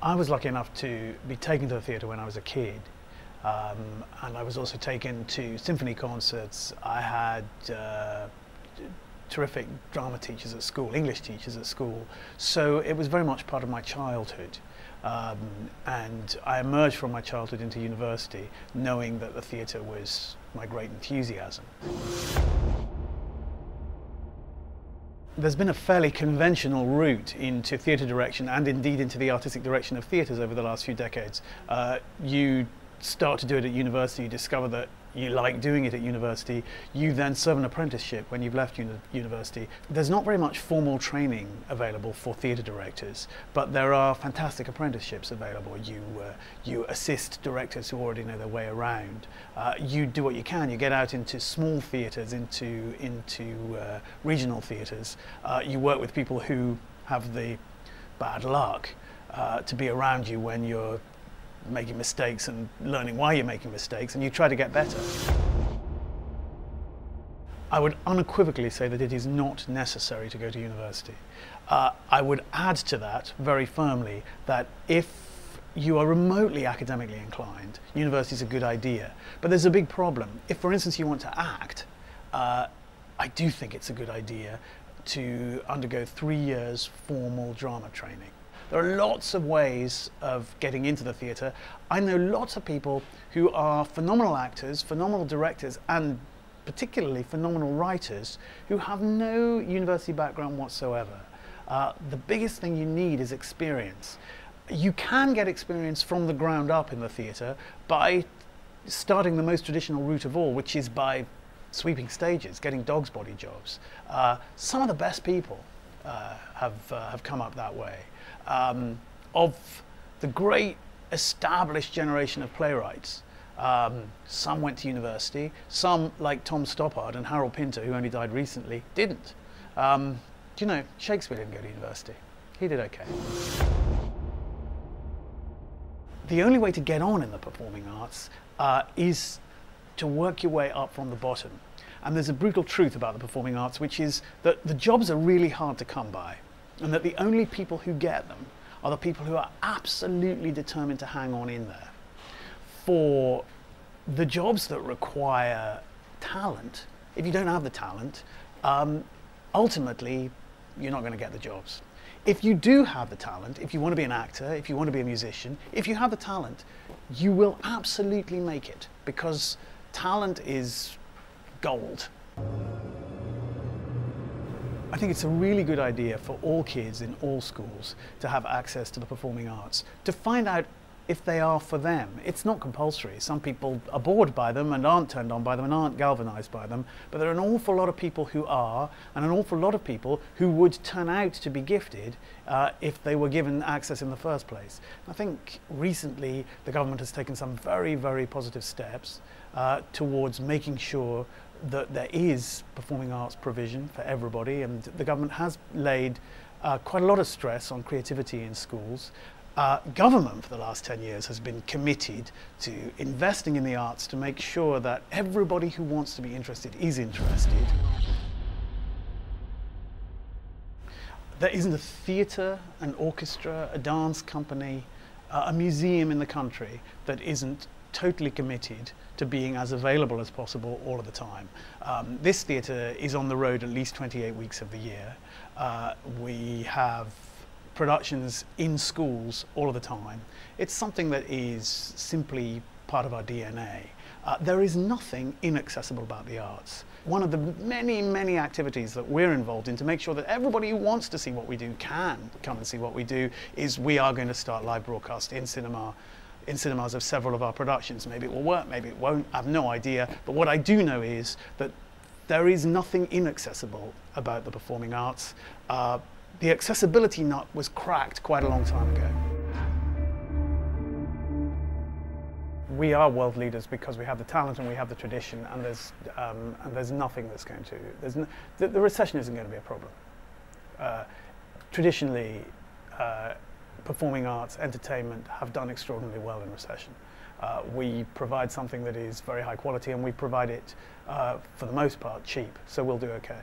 I was lucky enough to be taken to the theatre when I was a kid, and I was also taken to symphony concerts. I had terrific drama teachers at school, English teachers at school, so it was very much part of my childhood. And I emerged from my childhood into university knowing that the theatre was my great enthusiasm. There's been a fairly conventional route into theatre direction and indeed into the artistic direction of theatres over the last few decades. You start to do it at university, you discover that you like doing it at university, you then serve an apprenticeship when you've left university. There's not very much formal training available for theatre directors, but there are fantastic apprenticeships available. You assist directors who already know their way around. You do what you can, you get out into small theatres, into regional theatres. You work with people who have the bad luck to be around you when you're making mistakes and learning why you're making mistakes, and you try to get better. I would unequivocally say that it is not necessary to go to university. I would add to that very firmly that if you are remotely academically inclined, university is a good idea. But there's a big problem. If, for instance, you want to act, I do think it's a good idea to undergo 3 years formal drama training. There are lots of ways of getting into the theatre. I know lots of people who are phenomenal actors, phenomenal directors, and particularly phenomenal writers who have no university background whatsoever. The biggest thing you need is experience. You can get experience from the ground up in the theatre by starting the most traditional route of all, which is by sweeping stages, getting dog's body jobs. Some of the best people have come up that way. Of the great established generation of playwrights, some went to university, some, like Tom Stoppard and Harold Pinter, who only died recently, didn't. Do you know, Shakespeare didn't go to university. He did okay. The only way to get on in the performing arts is to work your way up from the bottom. And there's a brutal truth about the performing arts, which is that the jobs are really hard to come by, and that the only people who get them are the people who are absolutely determined to hang on in there. For the jobs that require talent, if you don't have the talent, ultimately you're not going to get the jobs. If you do have the talent, if you want to be an actor, if you want to be a musician, if you have the talent, you will absolutely make it, because talent is gold. I think it's a really good idea for all kids in all schools to have access to the performing arts, to find out if they are for them. It's not compulsory. Some people are bored by them and aren't turned on by them and aren't galvanized by them, but there are an awful lot of people who are, and an awful lot of people who would turn out to be gifted if they were given access in the first place. I think recently the government has taken some very, very positive steps towards making sure that there is performing arts provision for everybody, and the government has laid quite a lot of stress on creativity in schools. Government for the last 10 years has been committed to investing in the arts to make sure that everybody who wants to be interested is interested. There isn't a theatre, an orchestra, a dance company, a museum in the country that isn't totally committed to being as available as possible all of the time. This theatre is on the road at least 28 weeks of the year. We have productions in schools all of the time. It's something that is simply part of our DNA. There is nothing inaccessible about the arts. One of the many, many activities that we're involved in to make sure that everybody who wants to see what we do can come and see what we do is we are going to start live broadcast in cinemas of several of our productions. Maybe it will work, maybe it won't, I have no idea. But what I do know is that there is nothing inaccessible about the performing arts. The accessibility nut was cracked quite a long time ago. We are world leaders because we have the talent and we have the tradition, and there's nothing that's going to, the recession isn't going to be a problem. Traditionally, performing arts, entertainment have done extraordinarily well in recession. We provide something that is very high quality, and we provide it, for the most part, cheap, so we'll do okay.